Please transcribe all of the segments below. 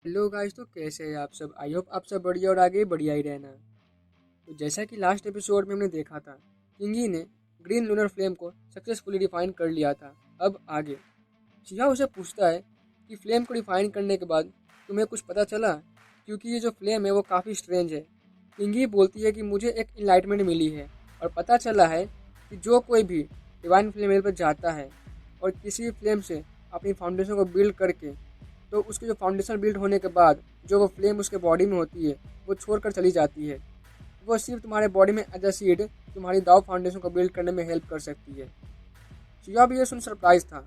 Hello guys, तो कैसे हैं आप सब। आई होप आप सब बढ़िया और आगे बढ़िया ही रहना। तो जैसा कि लास्ट एपिसोड में हमने देखा था, किंगी ने ग्रीन लूनर फ्लेम को सक्सेसफुली डिफाइन कर लिया था। अब आगे शिहा उसे पूछता है कि फ्लेम को डिफाइन करने के बाद तुम्हें कुछ पता चला, क्योंकि ये जो फ्लेम है वो काफ़ी स्ट्रेंज है। किंगी बोलती है कि मुझे एक इनलाइटमेंट मिली है और पता चला है कि जो कोई भी डिवाइन फ्लेम पर जाता है और किसी फ्लेम से अपनी फाउंडेशन को बिल्ड करके, तो उसकी जो फाउंडेशन बिल्ड होने के बाद जो वो फ्लेम उसके बॉडी में होती है वो छोड़कर चली जाती है। वो सिर्फ तुम्हारे बॉडी में एज अ सीड तुम्हारी दाव फाउंडेशन को बिल्ड करने में हेल्प कर सकती है। शिया भी ये सुन सरप्राइज था।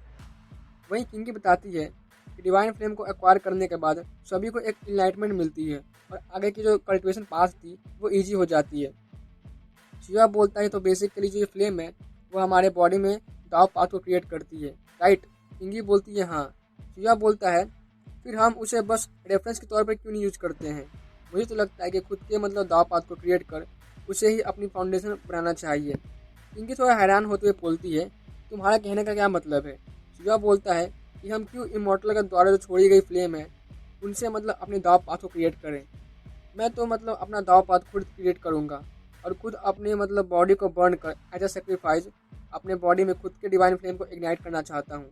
वहीं किंगी बताती है कि डिवाइन फ्लेम को एक्वायर करने के बाद सभी को एक इनलाइटमेंट मिलती है और आगे की जो कल्टिवेशन पाथ थी वो ईजी हो जाती है। शिया बोलता है तो बेसिकली जो ये फ्लेम है वो हमारे बॉडी में दाव पाथ को क्रिएट करती है, राइट। किंगी बोलती है हाँ। शिया बोलता है फिर हम उसे बस रेफरेंस के तौर पर क्यों नहीं यूज करते हैं। मुझे तो लगता है कि खुद के दाव पात को क्रिएट कर उसे ही अपनी फाउंडेशन बनाना चाहिए। इनकी थोड़ा हैरान होते हुए बोलती है तुम्हारा कहने का क्या मतलब है। शिवा बोलता है कि हम क्यों इमोर्टल के द्वारा जो छोड़ी गई फ्लेम है उनसे अपने दाव पात को क्रिएट करें। मैं तो अपना दाव पात खुद क्रिएट करूँगा और खुद अपने बॉडी को बर्न कर एज अ सेक्रीफाइस अपने बॉडी में खुद के डिवाइन फ्लेम को इग्नाइट करना चाहता हूँ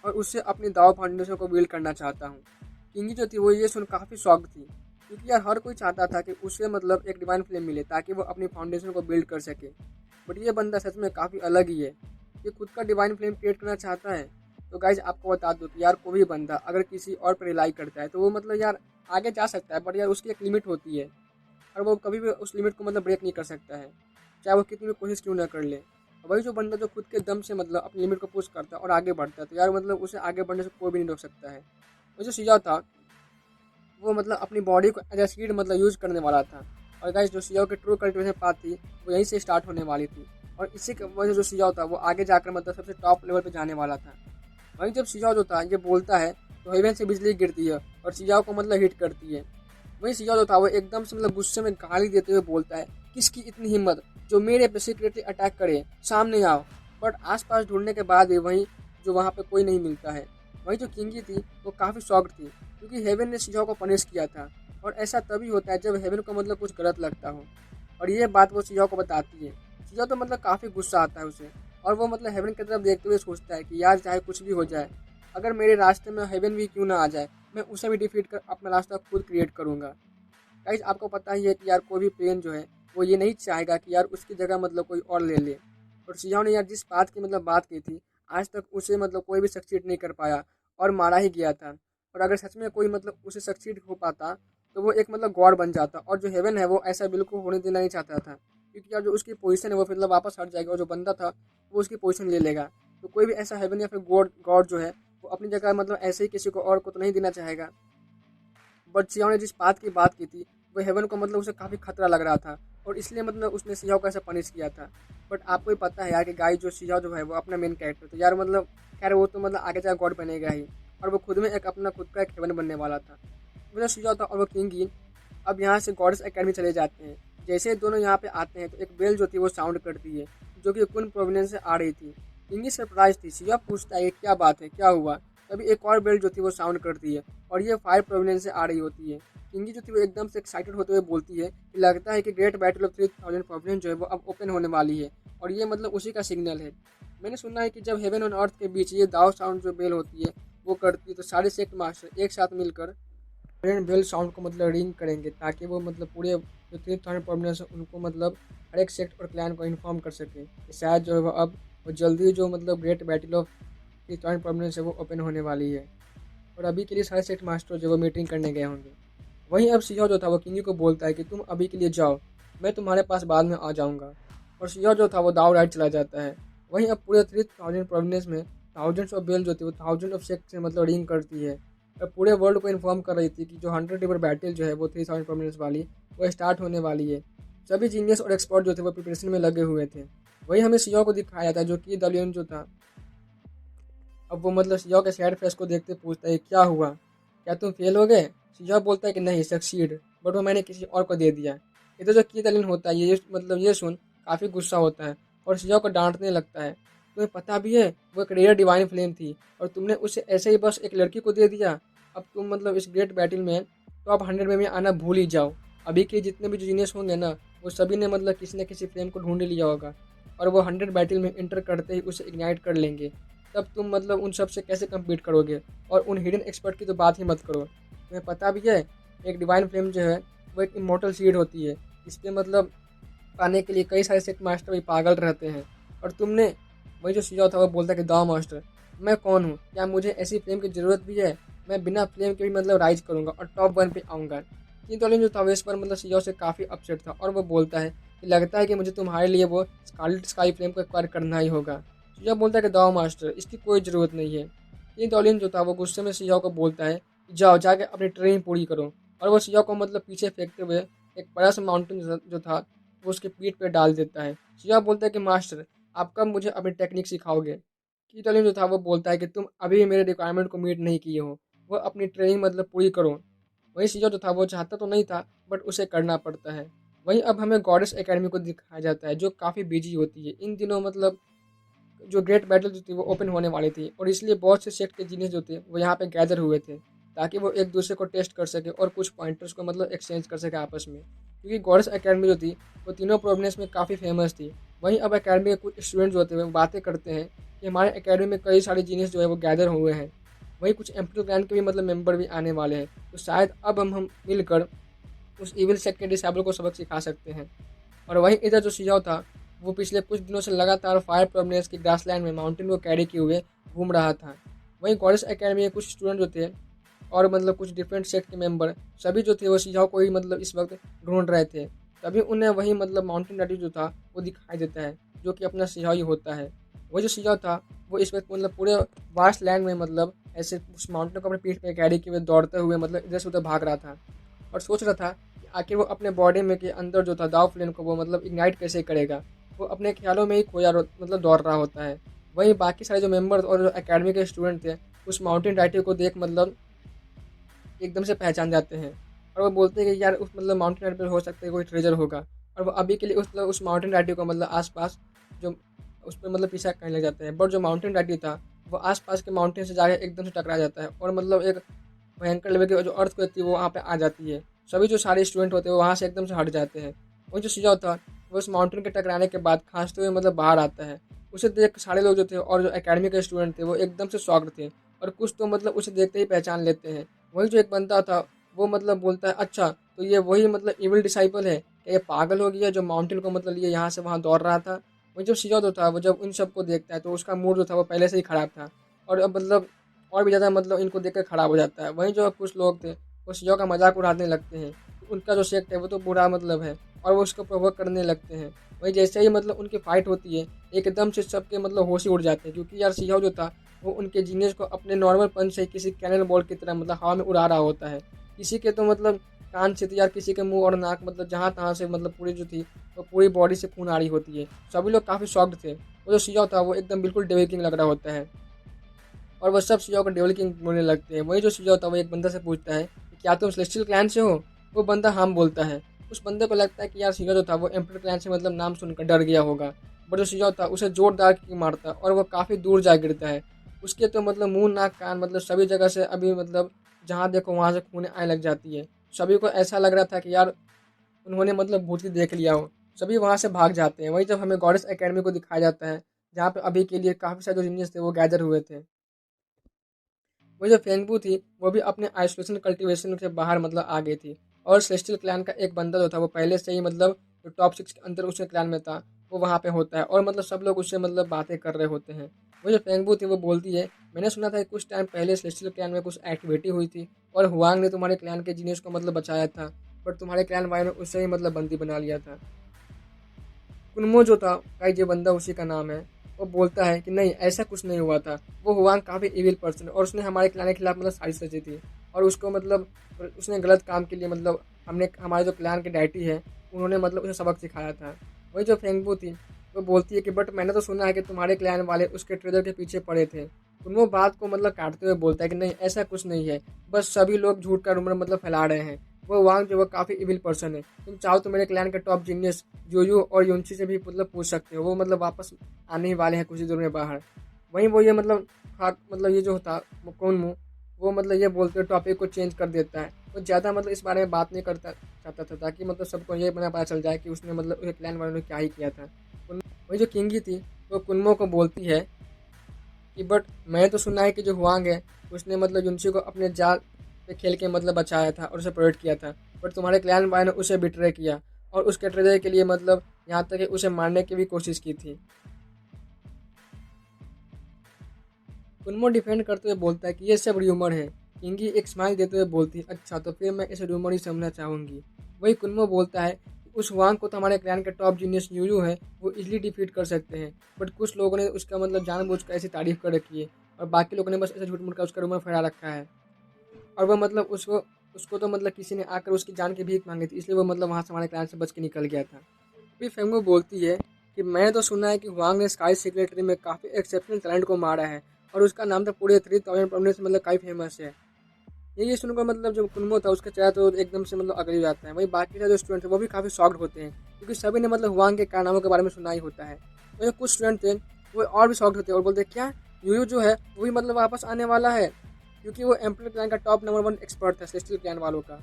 और उससे अपनी दाव फाउंडेशन को बिल्ड करना चाहता हूँ। किंगी जो थी वो ये सुन काफ़ी शॉक थी, क्योंकि यार हर कोई चाहता था कि उसे एक डिवाइन फ्लेम मिले ताकि वो अपनी फाउंडेशन को बिल्ड कर सके। बट ये बंदा सच में काफ़ी अलग ही है, ये खुद का डिवाइन फ्लेम क्रिएट करना चाहता है। तो गाइज आपको बता दो कि यार कोई भी बंदा अगर किसी और पर रिलाई करता है तो वो यार आगे जा सकता है, बट यार उसकी एक लिमिट होती है और वो कभी भी उस लिमिट को ब्रेक नहीं कर सकता है, चाहे वो कितनी भी कोशिश क्यों ना कर ले। वही जो बंदा जो खुद के दम से अपनी लिमिट को पुश करता है और आगे बढ़ता है, तो यार उसे आगे बढ़ने से कोई भी नहीं रोक सकता है। वो जो सिया था वो अपनी बॉडी को एज ए सीड यूज करने वाला था। और गाइस जो सियाओ की ट्रू कल्टिवेशन पाथ थी वो यहीं से स्टार्ट होने वाली थी और इसी की वजह जो सियाओ था वो आगे जाकर सबसे टॉप लेवल पे जाने वाला था। वहीं जब सियाओ जो था ये बोलता है तो हेवन से बिजली गिरती है और सियाओ को हिट करती है। वहीं सियाओ जो था वो एकदम से गुस्से में गाली देते हुए बोलता है किसकी इतनी हिम्मत जो मेरे पे सीक्रेटली अटैक करे, सामने आओ। बट आसपास ढूंढने के बाद भी वहीं जो वहाँ पे कोई नहीं मिलता है। वहीं जो किंगी थी वो काफ़ी शॉक्ड थी, क्योंकि हेवन ने सिजाओ को पनिश किया था और ऐसा तभी होता है जब हेवन को कुछ गलत लगता हो। और ये बात वो सिजाओ को बताती है। सिजाओ तो काफ़ी गुस्सा आता है उसे और वो हेवन की तरफ देखते हुए सोचता है कि यार चाहे कुछ भी हो जाए, अगर मेरे रास्ते में हेवन भी क्यों ना आ जाए, मैं उसे भी डिफीट कर अपना रास्ता खुद क्रिएट करूँगा। गाइस आपको पता ही है कि यार कोई भी पेन जो है वो ये नहीं चाहेगा कि यार उसकी जगह कोई और ले ले। और सियाओ ने यार जिस बात की बात की थी, आज तक उसे कोई भी सक्सीड नहीं कर पाया और मारा ही गया था। और अगर सच में कोई उसे सक्सीड हो पाता तो वो एक गॉड बन जाता, और जो हेवन है वो ऐसा बिल्कुल होने देना नहीं चाहता था, क्योंकि यार जो उसकी पोजीशन है वो फिर वापस हट जाएगा और जो बंदा था वो उसकी पोजीशन ले लेगा। तो कोई भी ऐसा हेवन या फिर गॉड गॉड जो है वो अपनी जगह ऐसे ही किसी को और को तो नहीं देना चाहेगा। बट सियाओ ने जिस बात की बात की थी वो हेवन को उसे काफ़ी खतरा लग रहा था और इसलिए उसने सियाओ को ऐसा पनिश किया था। बट आपको ही पता है यार कि गाय जो सियाओ जो है वो अपना मेन कैरेक्टर तो यार खैर वो तो आगे जाकर गॉड बनेगा ही, और वो खुद में एक अपना खुद का एक हेवन बनने वाला था। वो जो सियाओ था और वो किंगी अब यहाँ से गॉडेस एकेडमी चले जाते हैं। जैसे ही दोनों यहाँ पे आते हैं तो एक बेल जो थी वो साउंड करती है, जो कि कुन प्रोविनेंस से आ रही थी। किंगी सरप्राइज थी। सिया पूछता है क्या बात है, क्या हुआ। तभी एक और बेल जो थी वो साउंड करती है और ये फायर प्रोविनेंस से आ रही होती है। किंगी जो थी वो एकदम से एक्साइटेड होते हुए बोलती है कि लगता है कि ग्रेट बैटल ऑफ 3000 प्रोविनेंस जो है वो अब ओपन होने वाली है और ये उसी का सिग्नल है। मैंने सुना है कि जब हेवन और अर्थ के बीच ये दाव साउंड जो बेल होती है वो करती है तो सारे सेक्ट मास्टर एक साथ मिलकर बेल साउंड को रिंग करेंगे, ताकि वो पूरे जो 3000 प्रोविनेंस है उनको हर एक सेक्ट और क्लैन को इन्फॉर्म कर सके कि शायद जो है वो अब वो जल्दी जो ग्रेट बैटल ऑफ 3000 प्रोविनेंस है वो ओपन होने वाली है। और अभी के लिए सारे सेक्ट मास्टर जो वो मीटिंग करने गए होंगे। वहीं अब सियाओ जो था वो किंगी को बोलता है कि तुम अभी के लिए जाओ, मैं तुम्हारे पास बाद में आ जाऊंगा। और सियाओ जो था वो दाव राइट चला जाता है। वहीं अब पूरे 3000 प्रोविनेंस में थाउजेंड्स ऑफ बेल जो थी वो थाउजेंड ऑफ सेक्ट से रिंग करती है और पूरे वर्ल्ड को इन्फॉर्म कर रही थी कि जो 100 रिवर बैटल जो है वो 3000 प्रोविनेंस वाली वो स्टार्ट होने वाली है। सभी जीनियस और एक्सपर्ट जो थे वो प्रिपरेशन में लगे हुए थे। वहीं हमें सियाओ को दिखाया था जो कि दलियन जो था। अब वो सियाओ के सैड फेस को देखते पूछता है क्या हुआ, क्या तुम फेल हो गए। सियाओ बोलता है कि नहीं सक्सीड, बट वो मैंने किसी और को दे दिया। इधर जो की दलिन होता है ये ये सुन काफ़ी गुस्सा होता है और सियाओ को डांटने लगता है। तुम्हें पता भी है वो एक रेयर डिवाइन फ्लेम थी और तुमने उसे ऐसे ही बस एक लड़की को दे दिया। अब तुम मतलब इस ग्रेट बैटल में टॉप 100 में भी आना भूल ही जाओ। अभी के जितने भी जो जीनियस होंगे ना, वो सभी ने मतलब किसी न किसी फ्लेम को ढूंढ लिया होगा और वो 100 बैटल में इंटर करते ही उसे इग्नाइट कर लेंगे। तब तुम मतलब उन सब से कैसे कम्पीट करोगे? और उन हिडन एक्सपर्ट की तो बात ही मत करो। तुम्हें पता भी है, एक डिवाइन फ्लेम जो है वो एक इमोर्टल सीड होती है। इस पर मतलब पाने के लिए कई सारे सेट मास्टर भी पागल रहते हैं। और तुमने वही जो सीधा था वो बोलता है कि दाव मास्टर, मैं कौन हूँ? क्या मुझे ऐसी फ्लेम की ज़रूरत भी है? मैं बिना फ्लेम के भी मतलब राइज करूँगा और टॉप 1 पे आऊँगा। किंतु जो था वो इस पर मतलब सीजो से काफ़ी अपसेट था और वो बोलता है कि लगता है कि मुझे तुम्हारे लिए वो स्कारलेट स्काई फ्लेम को एक्वायर करना ही होगा। सीजो बोलता है कि दाव मास्टर, इसकी कोई ज़रूरत नहीं है। किंतु जो था वो गुस्से में सीजो को बोलता है कि जाओ जाके अपनी ट्रेनिंग पूरी करो। और वो सीजो को मतलब पीछे फेंकते हुए एक बड़ा सा माउंटेन जो था वो उसके पीठ पे डाल देता है। सीजो बोलता है कि मास्टर, आप कब मुझे अपनी टेक्निक सिखाओगे? कीटोलिन जो था वो बोलता है कि तुम अभी भी मेरे रिक्वायरमेंट को मीट नहीं किए हो, वो अपनी ट्रेनिंग मतलब पूरी करो। वही सीजो जो था वो चाहता तो नहीं था, बट उसे करना पड़ता है। वहीं अब हमें गॉडेस एकेडमी को दिखाया जाता है जो काफ़ी बिजी होती है इन दिनों। मतलब जो ग्रेट बैटल जो थी वो ओपन होने वाली थी और इसलिए बहुत से सेक्ट के जीनियस जो थे वो यहाँ पे गैदर हुए थे ताकि वो एक दूसरे को टेस्ट कर सके और कुछ पॉइंटर्स को मतलब एक्सचेंज कर सके आपस में। क्योंकि गॉडेस एकेडमी जो थी वो तीनों प्रोविंस में काफ़ी फेमस थी। वहीं अब एकेडमी के कुछ स्टूडेंट जो होते हैं वो बातें करते हैं कि हमारे एकेडमी में कई सारे जीनियस जो है वो गैदर हुए हैं। वहीं कुछ एम्प्टी क्लैन के भी मतलब मेंबर भी आने वाले हैं, तो शायद अब हम मिलकर उस इविल सेक्ट के डिसेबल को सबक सिखा सकते हैं। और वहीं इधर जो शिजाओ था वो पिछले कुछ दिनों से लगातार फायर प्रोमिनेंस की ग्रासलैंड में माउंटेन को कैरी किए हुए घूम रहा था। वहीं गॉडेस एकेडमी के कुछ स्टूडेंट जो थे और मतलब कुछ डिफरेंट सेक्ट के मेंबर सभी जो थे वो शिजाओ को ही मतलब इस वक्त ढूंढ रहे थे। तभी उन्हें वही मतलब माउंटेन डैडी जो था वो दिखाई देता है जो कि अपना शिजाओ ही होता है। वही जो शिजाओ था वो इस वक्त मतलब पूरे वास्ट लैंड में मतलब ऐसे उस माउंटेन को अपने पीठ पे कैरी किए हुए दौड़ते हुए मतलब इधर से उधर भाग रहा था और सोच रहा था कि आखिर वो अपने बॉडी में के अंदर जो था दाव फ्लेम को वो मतलब इग्नाइट कैसे करेगा। वो अपने ख्यालों में ही खोया मतलब दौड़ रहा होता है। वहीं बाकी सारे जो मेंबर्स और जो एकेडमी के स्टूडेंट थे उस माउंटेन डाइटी को देख मतलब एकदम से पहचान जाते हैं और वो बोलते हैं कि यार उस मतलब माउंटेन डाइटी पर हो सकता है कोई ट्रेजर होगा। और वो अभी के लिए उस माउंटेन डाइटी को मतलब आसपास जो उस पर मतलब पीछा करने लग जाते हैं। बट जो माउंटेन डाइटी था वो आसपास के माउंटेन से जाकर एकदम से टकरा जाता है और मतलब एक भयंकर लेवल की जो अर्थ को थी वो वहाँ पे आ जाती है। सभी जो सारे स्टूडेंट होते हैं वो वहाँ से एकदम से हट जाते हैं। वही जो शिजाओ था वो उस माउंटेन के टकराने के बाद खांसते हुए मतलब बाहर आता है। उसे देख सारे लोग जो थे और जो एकेडमी के स्टूडेंट थे वो एकदम से शॉक्ड थे और कुछ तो मतलब उसे देखते ही पहचान लेते हैं। वही जो एक बंदा था वो मतलब बोलता है, अच्छा तो ये वही मतलब इविल डिसाइपल है क्या? ये पागल हो गया जो माउंटेन को मतलब लिए यहाँ से वहाँ दौड़ रहा था। वही जो शिजाओ जो था वो जब उन सबको देखता है तो उसका मूड जो था वो पहले से ही खराब था और अब मतलब और भी ज़्यादा मतलब इनको देखकर खराब हो जाता है। वहीं जो कुछ लोग थे वो शिजाओ का मजाक उड़ाने लगते हैं। उनका जो सेक्ट है वो तो बुरा मतलब है और वो उसको प्रोवोक करने लगते हैं। वहीं जैसे ही मतलब उनकी फाइट होती है एकदम से सबके मतलब होश ही उड़ जाते हैं क्योंकि यार शिजाओ जो था वो उनके जीनियस को अपने नॉर्मल पंच से किसी कैनन बॉल की तरह मतलब हवा में उड़ा रहा होता है। किसी के तो मतलब कान से यार, किसी के मुंह और नाक मतलब जहाँ तहाँ से मतलब पूरी जो थी वो पूरी बॉडी से खून आ रही होती है। सभी लोग काफ़ी शॉक्ड थे। वो जो शिजाओ था वो एकदम बिल्कुल डेविल किंग लग रहा होता है और वो सब शिजाओ को डेविल किंग बोलने लगते हैं। वही जो शिजाओ था वो एक बंदा से पूछता है कि क्या तुम सेलेस्टियल क्लैन से हो? वो बंदा हम बोलता है। उस बंदे को लगता है कि यार शिजाओ जो था वो एम्पर क्लैन से मतलब नाम सुनकर डर गया होगा। बट जो शिजाओ था उसे जोरदार किक मारता है और वो काफ़ी दूर जा गिरता है। उसके तो मतलब मुंह नाक कान मतलब सभी जगह से अभी मतलब जहाँ देखो वहाँ से खून आने लग जाती है। सभी को ऐसा लग रहा था कि यार उन्होंने मतलब भूत ही देख लिया हो। सभी वहाँ से भाग जाते हैं। वहीं जब हमें गॉडेस एकेडमी को दिखाया जाता है जहाँ पे अभी के लिए काफ़ी सारे जो जीनियस थे वो गैदर हुए थे। वो जो फेंगबू थी वो भी अपने आइसोलेशन कल्टीवेशन से बाहर मतलब आ गई थी और सेलेस्टियल क्लैन का एक बंदा जो था वो पहले से ही मतलब जो टॉप 6 के अंदर उसके क्लैन में था वो वहाँ पे होता है और मतलब सब लोग उससे मतलब बातें कर रहे होते हैं। वो जो फेंगबू थी वो बोलती है, मैंने सुना था कि कुछ टाइम पहले सेलेस्टियल क्लैन में कुछ एक्टिविटी हुई थी और हुआंग ने तुम्हारे क्लैन के जीनियस को मतलब बचाया था, बट तुम्हारे क्लैन वाले ने उससे ही मतलब बंदी बना लिया था। कुनमो जो था का जो बंदा उसी का नाम है, वो बोलता है कि नहीं ऐसा कुछ नहीं हुआ था। वो हुआंग काफ़ी इविल पर्सन और उसने हमारे क्लैन के खिलाफ मतलब साजिश रची थी और उसको मतलब उसने गलत काम के लिए मतलब हमने हमारे जो क्लैन के डायटी है उन्होंने मतलब उसे सबक सिखाया था। वही जो फेंगबू थी वो बोलती है कि बट मैंने तो सुना है कि तुम्हारे क्लैन वाले उसके ट्रेजर के पीछे पड़े थे। कुनमो बात को मतलब काटते हुए बोलता है कि नहीं ऐसा कुछ नहीं है, बस सभी लोग झूठ का रूमर मतलब फैला रहे हैं। वो वांग जो वो काफ़ी इविल पर्सन है। तुम चाहो तो मेरे क्लैन के टॉप जीनियस जोयू और युनची से भी मतलब पूछ सकते हो, वो मतलब वापस आने ही वाले हैं कुछ ही देर में बाहर। वहीं वो ये मतलब मतलब ये जो था वो कोनमू वो मतलब ये बोलते टॉपिक को चेंज कर देता है। वो ज़्यादा मतलब इस बारे में बात नहीं करता चाहता था, ताकि मतलब सबको ये बना पता चल जाए कि उसने मतलब एक क्लैन वालों ने क्या ही किया था। वही जो किंगी थी वो कुनमो को बोलती है कि बट मैंने तो सुना है कि जो हुआंग है उसने मतलब युनशी को अपने जाल पे खेल के मतलब बचाया था और उसे प्रोटेक्ट किया था। बट तुम्हारे क्लैन बॉय ने उसे बिट्रे किया और उस कैटरेजर के लिए मतलब यहाँ तक कि उसे मारने की भी कोशिश की थी। कुनमो डिफेंड करते हुए बोलता है कि ये सब र्यूमर है। किंगी एक स्माइल देते हुए बोलती है, अच्छा तो फिर मैं इसे र्यूमर ही समझना चाहूँगी। वही कुनमो बोलता है कि उस वांग को तो हमारे क्लैन के टॉप जीनियस यूयू है वो इजीली डिफीट कर सकते हैं, बट कुछ लोगों ने उसका मतलब जानबूझकर ऐसी तारीफ कर रखी है और बाकी लोगों ने बस ऐसे झूठ मूठ का उसका रूमर फैला रखा है। और वह मतलब उसको उसको तो मतलब किसी ने आकर उसकी जान की भीख मांगी थी, इसलिए वो मतलब वहाँ से हमारे क्लैन से बच के निकल गया था। फिर फेंगो बोलती है कि मैंने तो सुना है कि हुआंग ने स्काई सेक्रेटरी में काफ़ी एक्सेप्शनल टैलेंट को मारा है और उसका नाम तो पूरे 3000 पढ़ने से मतलब काफ़ी फेमस है। ये सुनकर मतलब जो कुनमो था उसका चेहरा तो एकदम से मतलब अगली हो जाता है। वही बाकी का जो स्टूडेंट है वो भी काफ़ी शॉक्ड होते हैं, क्योंकि सभी ने मतलब हुआंग के कारनामों के बारे में सुना ही होता है। वही कुछ स्टूडेंट थे वो और भी शॉक्ड होते हैं और बोलते हैं क्या यूयू जो है वो भी मतलब वापस आने वाला है, क्योंकि वो एम्पलर क्लैन का टॉप नंबर 1 एक्सपर्ट था सेलेस्टियल क्लैन वालों का।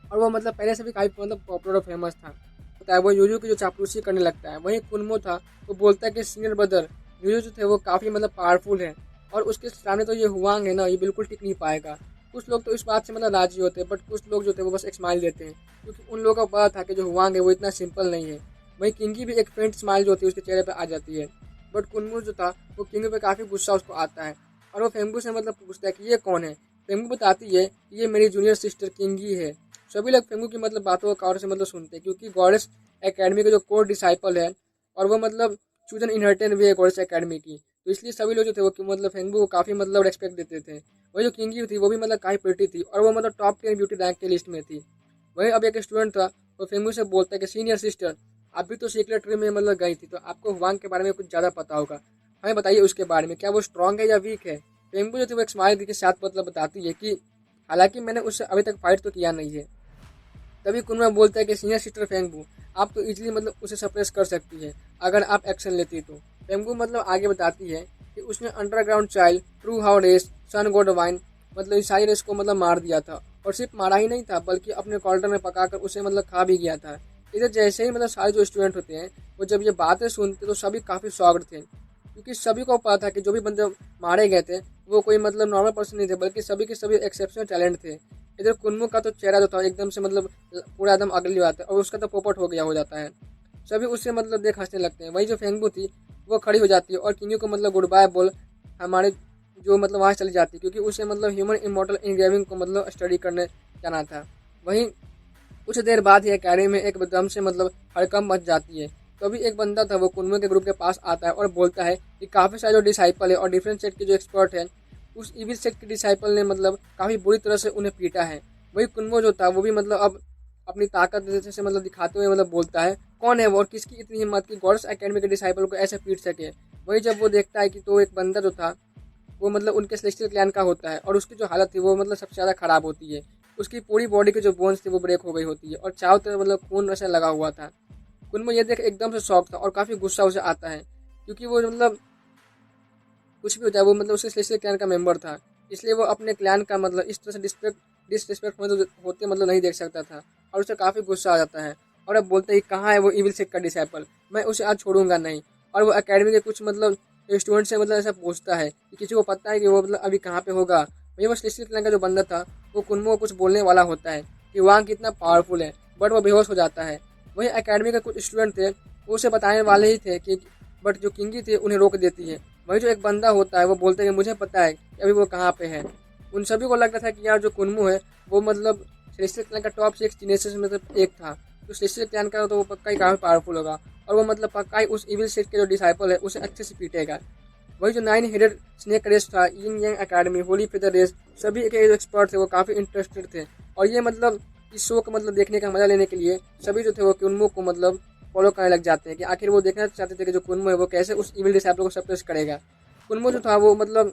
और वो मतलब पहले से भी काफ़ी मतलब पॉपुलर और फेमस था। होता है वो यूयू की जो चापलूसी करने लगता है। वहीं कुनमो था वो बोलता है कि सीनियर ब्रदर यूयू जो थे वो काफ़ी मतलब पावरफुल है और उसके सामने तो ये हुआंग है ना, ये बिल्कुल टिक नहीं पाएगा। कुछ लोग तो इस बात से मतलब राजी होते हैं, बट कुछ लोग जो थे वो बस एक स्माइल देते हैं, क्योंकि उन लोगों को पता था कि जो हुआंग है वो इतना सिंपल नहीं है। वहीं किंगी भी एक फेंट स्माइल जो होती है उसके चेहरे पर आ जाती है। बट कुनमो जो था वो किंगी पे काफ़ी गुस्सा उसको आता है और वो फेंगू से मतलब पूछता है कि ये कौन है। फेंगू बताती है कि ये मेरी जूनियर सिस्टर किंगी है। सभी लोग फेंगू की मतलब बातों को गौर से मतलब सुनते हैं, क्योंकि गॉडेस एकेडमी के जो कोर डिसाइपल है और वो मतलब चूजन इनहर्टेंट भी है गॉडेस एकेडमी की, तो इसलिए सभी लोग जो थे वो मतलब फेंगू को काफ़ी मतलब रेस्पेक्ट देते थे। वही जो किंगी थी वो भी मतलब काफ़ी प्रिटी थी और वो मतलब टॉप 10 ब्यूटी रैंक के लिस्ट में थी। वही अब एक स्टूडेंट था वो फेंगू से बोलता है कि सीनियर सिस्टर आप भी तो सेक्रेटरी में मतलब गई थी, तो आपको हुआंग के बारे में कुछ ज़्यादा पता होगा, हमें बताइए उसके बारे में, क्या वो स्ट्रांग है या वीक है। फेंगू जो थी वो एक स्माइल के साथ मतलब बताती है कि हालांकि मैंने उससे अभी तक फाइट तो किया नहीं है। तभी कुनवा बोलता है कि सीनियर सिस्टर फेंगू आप तो इजीली मतलब उसे सप्रेस कर सकती है अगर आप एक्शन लेती तो। फेंगू मतलब आगे बताती है कि उसने underground child, true how race, son god wine मतलब इस सारी रेस को मतलब मार दिया था, और सिर्फ मारा ही नहीं था बल्कि अपने कॉल्डर में पकाकर उसे मतलब खा भी गया था। इधर जैसे ही मतलब सारे जो स्टूडेंट होते हैं वो जब ये बातें सुनते तो सभी काफ़ी शॉक्ड थे, क्योंकि सभी को पता था कि जो भी बंदे मारे गए थे वो कोई मतलब नॉर्मल पर्सन नहीं थे, बल्कि सभी के सभी एक्सेप्शनल टैलेंट थे। इधर कुन्मू का तो चेहरा जो था एकदम से मतलब पूरा एकदम अगली बात है और उसका तो पोपट हो गया हो जाता है। सभी उससे मतलब देख हंसने लगते हैं। वही जो फेंगबू थी वो खड़ी हो जाती है और किंगी को मतलब गुड बाय बोल हमारे जो मतलब वहाँ चली जाती है, क्योंकि उसे मतलब ह्यूमन इमोर्टल इंग्रेविंग को मतलब स्टडी करने जाना था। वहीं कुछ देर बाद ही अकेडमी में एक दम से मतलब हड़कंप मच जाती है। तो अभी एक बंदा था वो कुनमो के ग्रुप के पास आता है और बोलता है कि काफ़ी सारे जो डिसाइपल है और डिफरेंट सेट के जो एक्सपर्ट हैं उस इविल सेट के डिसाइपल ने मतलब काफ़ी बुरी तरह से उन्हें पीटा है। वही कुनमो जो था वो भी मतलब अब अपनी ताकत से मतलब दिखाते हुए मतलब बोलता है कौन है वो और किसकी इतनी हिम्मत कि गॉड्स एकेडमी के डिसाइपल को ऐसे पीट सके। वही जब वो देखता है कि तो एक बंदा जो था वो मतलब उनके सेलेस्टियल क्लैन का होता है और उसकी जो हालत थी वो मतलब सबसे ज़्यादा ख़राब होती है। उसकी पूरी बॉडी की जो बोन्स थी वो ब्रेक हो गई होती है और चारों तरफ मतलब खून ऐसे लगा हुआ था। कुनमो ये देख एकदम से शॉक था और काफ़ी गुस्सा उसे आता है, क्योंकि वो मतलब कुछ भी होता है वो मतलब उसके सेलेस्टियल क्लैन का मेंबर था, इसलिए वो अपने क्लैन का मतलब इस तरह से डिसरिस्पेक्ट मतलब होते मतलब नहीं देख सकता था और उसे काफ़ी गुस्सा आ जाता है। और अब बोलते ही कहाँ है वो इविल सेट का डिसाइपल, मैं उसे आज छोड़ूंगा नहीं। और वो एकेडमी के कुछ मतलब स्टूडेंट से मतलब ऐसा पूछता है कि किसी को पता है कि वो मतलब अभी कहाँ पे होगा। वही वो सेलेस्टियल क्लैन का जो बंदा था वो कुनमो को कुछ बोलने वाला होता है कि वहाँ कितना पावरफुल है, बट वो बेहोश हो जाता है। वही एकेडमी के कुछ स्टूडेंट थे वो उसे बताने वाले ही थे कि बट जो किंगी थे उन्हें रोक देती है। वही जो एक बंदा होता है वो बोलते हैं कि मुझे पता है कि अभी वो कहाँ पे है। उन सभी को लगता था कि यार जो कुनमू है वो मतलब सेलेस्टियल क्लैन का टॉप 6 जीनियसेस में से एक था, तो सेलेस्टियल क्लैन का तो वो पक्का ही काफ़ी पावरफुल होगा और वो मतलब पक्का ही उस इविल सेट के जो डिसाइपल है उसे अच्छे से पीटेगा। वही जो 9 हेडेड स्नेक रेस था, यिंग यांग अकेडमी, होली फेदर रेस, सभी के जो एक्सपर्ट थे वो काफ़ी इंटरेस्टेड थे और ये मतलब इस शो को मतलब देखने का मजा लेने के लिए सभी जो थे वो कुनमो को मतलब फॉलो करने लग जाते हैं कि आखिर वो देखना चाहते थे कि जो कुनमो है वो कैसे उस इविल डिसाइपल को सप्रेस करेगा। कुनमो जो था वो मतलब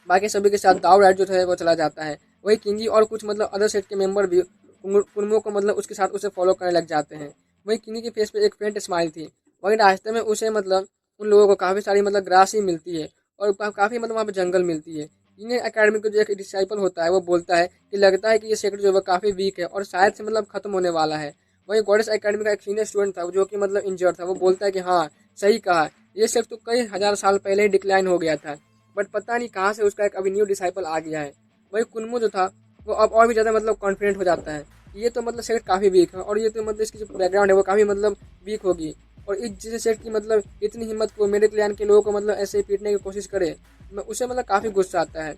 बाकी सभी के साथ दाव राइड जो था वो चला जाता है। वही किंगी और कुछ मतलब अदर सेट के मेंबर भी कुनमो को मतलब उसके साथ उसे फॉलो करने लग जाते हैं। वही किंगी के फेस पे एक फेंट स्माइल थी। वही रास्ते में उसे मतलब उन लोगों को काफ़ी सारी मतलब ग्रास ही मिलती है और काफ़ी मतलब वहाँ पे जंगल मिलती है। इन एकेडमी का जो एक डिसाइपल होता है वो बोलता है कि लगता है कि ये सेक्ट जो है वो काफ़ी वीक है और शायद से मतलब खत्म होने वाला है। वहीं गॉडेस एकेडमी का एक सीनियर स्टूडेंट था जो कि मतलब इंजर्ड था, वो बोलता है कि हाँ सही कहा, ये सेक्ट तो कई हजार साल पहले ही डिक्लाइन हो गया था, बट पता नहीं कहाँ से उसका एक अभी न्यू डिसाइपल आ गया है। वही कुनमो जो था वो अब और भी ज़्यादा मतलब कॉन्फिडेंट हो जाता है, ये तो मतलब सेक्ट काफ़ी वीक है और ये तो मतलब इसकी जो बैकग्राउंड है वो काफ़ी मतलब वीक होगी, और इस जैसे सेक्ट की मतलब इतनी हिम्मत को मेरे क्लैन के लोगों को मतलब ऐसे ही पीटने की कोशिश करे, मैं उसे मतलब काफ़ी गुस्सा आता है।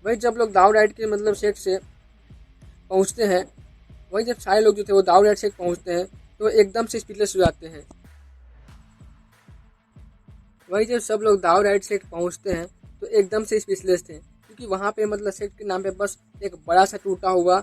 वही जब लोग दाऊद के मतलब सेक्ट से पहुँचते हैं, वही जब सारे लोग जो थे वो दाऊद से पहुँचते हैं तो एकदम से स्पीचलेस हो जाते हैं। वही जब सब लोग दाऊद से पहुँचते हैं तो एकदम से स्पीचलेस थे, क्योंकि वहाँ पे मतलब सेक्ट के नाम पे बस एक बड़ा सा टूटा हुआ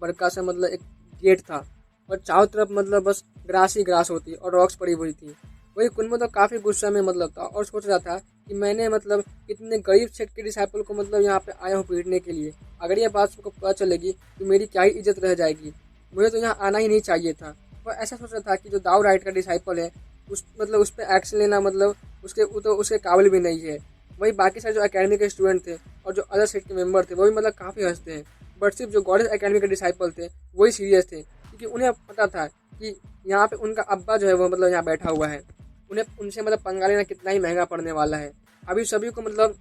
बड़का सा मतलब एक गेट था और चारों तरफ मतलब बस ग्रास ही ग्रास होती और रॉक्स पड़ी हुई थी। वही कुनमो तो काफ़ी गुस्सा में मतलब था और सोच रहा था कि मैंने मतलब इतने गरीब सेक्ट के डिसाइपल को मतलब यहाँ पे आया हूँ पीटने के लिए, अगर ये बात सबको पता चलेगी तो मेरी क्या ही इज्जत रह जाएगी, मुझे तो यहाँ आना ही नहीं चाहिए था। और ऐसा सोच रहा था कि जो दाऊद का डिसाइपल है उस पर एक्शन लेना मतलब उसके काबिल भी नहीं है। वही बाकी सारे जो एकेडमी के स्टूडेंट थे और जो अदर सेट के मेंबर थे वो भी मतलब काफ़ी हंसते हैं, बट सिर्फ जो गॉडेस एकेडमी के डिसाइपल थे वही सीरियस थे, क्योंकि उन्हें पता था कि यहाँ पे उनका अब्बा जो है वो मतलब यहाँ बैठा हुआ है, उन्हें उनसे मतलब पंगा लेना कितना ही महंगा पड़ने वाला है। अभी सभी को मतलब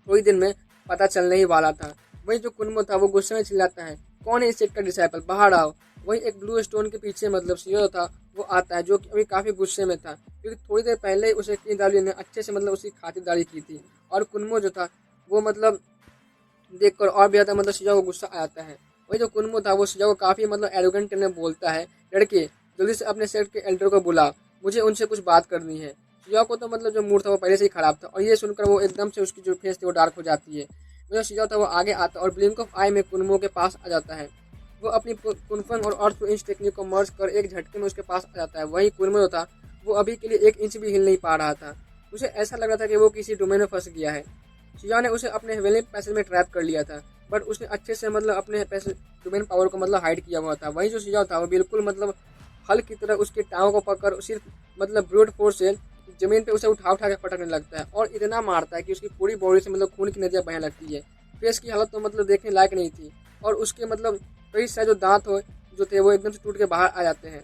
थोड़ी देर में पता चलने ही वाला था। वही जो कुनमो था वो गुस्से में चिल्लाता है, कौन है इस सेट का डिसाइपल, बाहर आओ। वही एक ब्लू स्टोन के पीछे मतलब सीओ था वो आता है, जो कि अभी काफ़ी गुस्से में था, क्योंकि थोड़ी देर पहले ही उसे दाली ने अच्छे से मतलब उसकी खातिरदारी की थी, और कुनमो जो था वो मतलब देखकर और भी ज़्यादा मतलब शिजा को गुस्सा आ जाता है। वही जो कुनमो था वो शिजा को काफ़ी मतलब एरोगेंट में बोलता है, लड़के जल्दी से अपने सेट के एल्डर को बुला, मुझे उनसे कुछ बात करनी है। शिजा को तो मतलब जो मूड था वो पहले से ही खराब था, और ये सुनकर वो एकदम से उसकी जो फेस थी वो डार्क हो जाती है। जो शिजा था वो आगे आता और ब्लिंक ऑफ आई में कुनमो के पास आ जाता है। वो अपनी कुनफन और अर्थ इंच टेक्निक को मर्ज कर एक झटके में उसके पास आ जाता है। वही कुनमो जो था वो अभी के लिए 1 इंच भी हिल नहीं पा रहा था, उसे ऐसा लग रहा था कि वो किसी डोमेन में फंस गया है। शिजा ने उसे अपने हवेली पैसेज में ट्रैप कर लिया था, बट उसने अच्छे से मतलब अपने पैसे डोमेन पावर को मतलब हाइड किया हुआ था। वही जो शिजा था वो बिल्कुल मतलब हल की तरह उसके टाँगों को पकड़ सिर्फ मतलब ब्रूट फोर्स से जमीन पे उसे उठा उठा के पटकने लगता है, और इतना मारता है कि उसकी पूरी बॉडी से मतलब खून की नदियाँ बहने लगती है। फेस की हालत तो मतलब देखने लायक नहीं थी, और उसके मतलब कई सारे जो दांत हो जो थे वो एकदम से टूट के बाहर आ जाते हैं।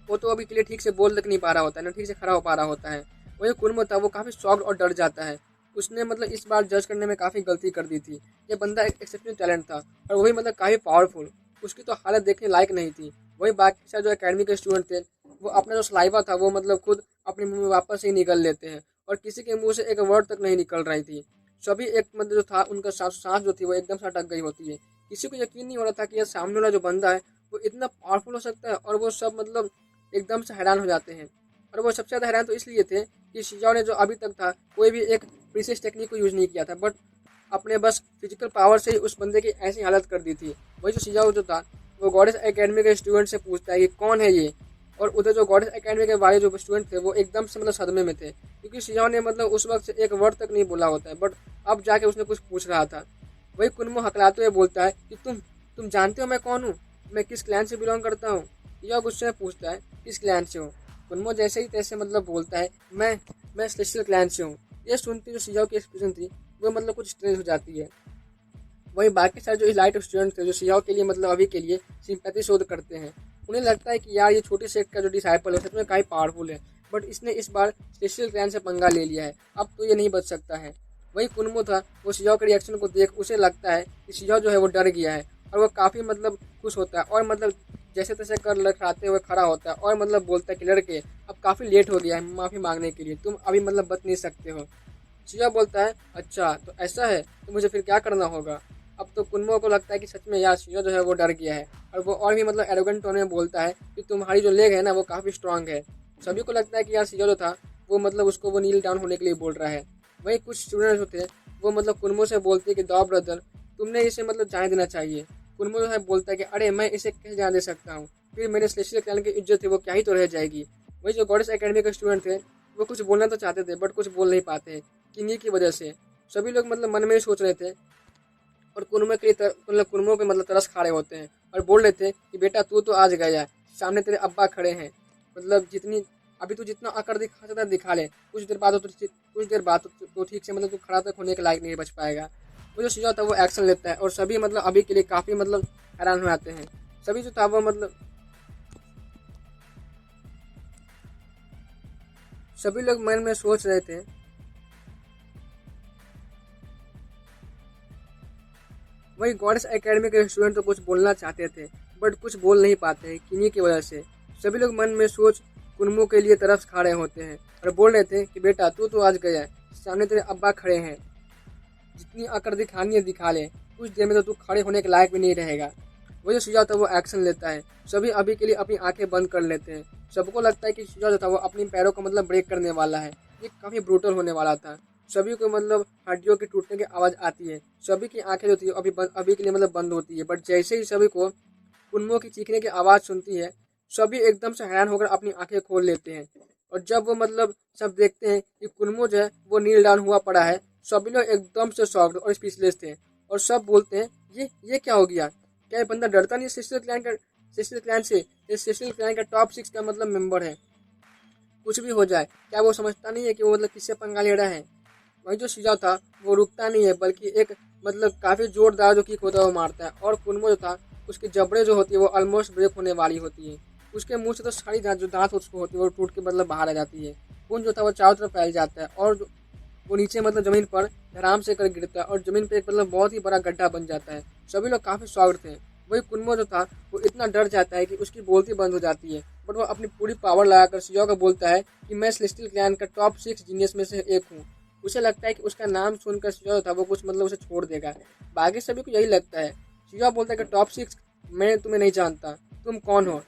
वो तो अभी के लिए ठीक से बोल तक नहीं पा रहा होता है, ना ठीक से खड़ा हो पा रहा होता है। वही कुनमो था वो काफ़ी शॉक्ड और डर जाता है, उसने मतलब इस बार जज करने में काफ़ी गलती कर दी थी। ये बंदा एक एक्सेप्शनल टैलेंट था और वही मतलब काफ़ी पावरफुल, उसकी तो हालत देखने लायक नहीं थी। वही बाकी सारे जो एकेडमी के स्टूडेंट थे वो अपना जो सलाइवा था वो मतलब खुद अपने मुंह में वापस ही निकल लेते हैं, और किसी के मुंह से एक वर्ड तक नहीं निकल रही थी। सभी एक मतलब जो था उनका सांस जो थी वो एकदम से अटक गई होती है। किसी को यकीन नहीं हो रहा था कि यह सामने वाला जो बंदा है वो इतना पावरफुल हो सकता है, और वो सब मतलब एकदम से हैरान हो जाते हैं। और वो सबसे ज़्यादा हैरान तो इसलिए थे कि शिजाओ ने जो अभी तक था कोई भी एक प्रीसियस टेक्निक को यूज़ नहीं किया था, बट अपने बस फिजिकल पावर से ही उस बंदे की ऐसी हालत कर दी थी। वही जो शिजाओ जो था वो गॉडेस एकेडमी के स्टूडेंट से पूछता है कि कौन है ये, और उधर जो गॉडेस एकेडमी के वाले जो स्टूडेंट थे वो एकदम से मतलब सदमे में थे, क्योंकि शिजाओ ने मतलब उस वक्त से एक वर्ड तक नहीं बोला होता है, बट अब जाके उसने कुछ पूछ रहा था। वही कुनमो हकलाते हुए बोलता है कि तुम जानते हो मैं कौन हूँ, मैं किस क्लैन से बिलोंग करता हूँ। यह गुस्से में पूछता है किस क्लैन से हो। कुनमो जैसे ही तैसे मतलब बोलता है मैं स्पेशल क्लैन से हूँ। ये सुनती जो शिजाओ की एक्सप्रेशन थी वो मतलब कुछ स्ट्रेंज हो जाती है। वही बाकी सारे जो इलाइट स्टूडेंट थे जो शिजाओ के लिए मतलब अभी के लिए सिंपैथी शोध करते हैं, उन्हें लगता है कि यार ये छोटी सेक्ट का जो डिसाइपल है सच में काफ़ी पावरफुल है, बट इसने इस बार स्पेशल क्लैन से पंगा ले लिया है, अब तो ये नहीं बच सकता है। वही कुनमो था वो शिजाओ के रिएक्शन को देख उसे लगता है कि शिजाओ जो है वो डर गया है, और वो काफ़ी मतलब खुश होता है और मतलब जैसे तैसे कर लड़खड़ाते हुए खड़ा होता है और मतलब बोलता है कि लड़के अब काफ़ी लेट हो गया है माफ़ी मांगने के लिए, तुम अभी मतलब बच नहीं सकते हो। शिजा बोलता है अच्छा तो ऐसा है, तो मुझे फिर क्या करना होगा। अब तो कुनमो को लगता है कि सच में यार शिजा जो है वो डर गया है, और वो और भी मतलब एरोगेंट टोन में बोलता है कि तुम्हारी जो लेग है ना वो काफ़ी स्ट्रांग है। सभी को लगता है कि यार शिजा जो था वो मतलब उसको वो नील डाउन होने के लिए बोल रहा है। वहीं कुछ स्टूडेंट्स होते हैं वो मतलब कुनमो से बोलते हैं कि दाओ ब्रदर तुमने इसे मतलब जाने देना चाहिए। कुनमो जो है बोलता है कि अरे मैं इसे कैसे जाने दे सकता हूँ, फिर मेरे स्पेशल क्लैन की इज्जत है वो क्या ही तो रह जाएगी। वही जो गॉडेस एकेडमी के स्टूडेंट थे वो कुछ बोलना तो चाहते थे बट कुछ बोल नहीं पाते किंगी की वजह से। सभी लोग मतलब मन में ही सोच रहे थे, और कुनमो के लिए मतलब कुनमो पे मतलब तरस खाड़े होते हैं और बोल रहे थे कि बेटा तू तो आज गया, सामने तेरे अब्बा खड़े हैं, मतलब जितनी अभी तू जितना अकड़ दिखा सकता है दिखा ले, कुछ देर बाद तो ठीक से मतलब तू खड़ा तक होने के लायक नहीं बच पाएगा। वो जो शिजाओ था वो एक्शन लेता है और सभी मतलब अभी के लिए काफ़ी मतलब हैरान हो जाते हैं। सभी जो था वो मतलब सभी लोग मन में सोच रहे थे। वही गॉडेस एकेडमी के स्टूडेंट तो कुछ बोलना चाहते थे बट कुछ बोल नहीं पाते हैं किन्हीं की वजह से। सभी लोग मन में सोच कुनमो के लिए तरफ खड़े होते हैं और बोल रहे थे कि बेटा तू तो आज गया है, सामने तेरे अब्बा खड़े हैं, जितनी अकड़ दिखानी है दिखा ले, कुछ देर में तो तू खड़े होने के लायक भी नहीं रहेगा। वो जो सुझाव था वो एक्शन लेता है। सभी अभी के लिए अपनी आंखें बंद कर लेते हैं। सबको लगता है कि सुझाव जो था वो अपनी पैरों को मतलब ब्रेक करने वाला है। ये काफ़ी ब्रूटल होने वाला था। सभी को मतलब हड्डियों के टूटने की आवाज़ आती है। सभी की आंखें जो थी अभी के लिए मतलब बंद होती है। बट जैसे ही सभी को कुनमो की चीखने की आवाज़ सुनती है, सभी एकदम से हैरान होकर अपनी आंखें खोल लेते हैं। और जब वो मतलब सब देखते हैं कि कुनमो जो है वो नील डाउन हुआ पड़ा है, सभी लोग एकदम से शॉक्ड और स्पीचलेस थे। और सब बोलते हैं ये क्या हो गया? क्या ये बंदा डरता नहीं सिस्टर क्लैन से? ये सिस्टर क्लैन का टॉप 6 का मतलब मेंबर है। कुछ भी हो जाए क्या वो समझता नहीं है कि वो मतलब किससे पंगा ले रहा है? वही जो शिजाओ था वो रुकता नहीं है बल्कि एक मतलब काफ़ी जोरदार जो किक होता है वो मारता है। और कुनमो जो था उसकी जबड़े जो होती है वो ऑलमोस्ट ब्रेक होने वाली होती है। उसके मुंह से तो सारी दांत उसको होती है वो टूट के मतलब बाहर आ जाती है। खून जो था वो चारों तरफ फैल जाता है और वो नीचे मतलब ज़मीन पर आराम से कर गिरता है और ज़मीन पे एक मतलब बहुत ही बड़ा गड्ढा बन जाता है। सभी लोग काफ़ी शॉक्ड थे। वही कुनमो जो था वो इतना डर जाता है कि उसकी बोलती बंद हो जाती है। बट वो अपनी पूरी पावर लगाकर शिजाओ को बोलता है कि मैं सेलेस्टियल क्लैन का टॉप 6 जीनियस में से एक हूँ। उसे लगता है कि उसका नाम सुनकर शिजाओ था वो कुछ मतलब उसे छोड़ देगा। बाकी सभी को यही लगता है। शिजाओ बोलता है कि टॉप 6 मैं तुम्हें नहीं जानता, तुम कौन हो?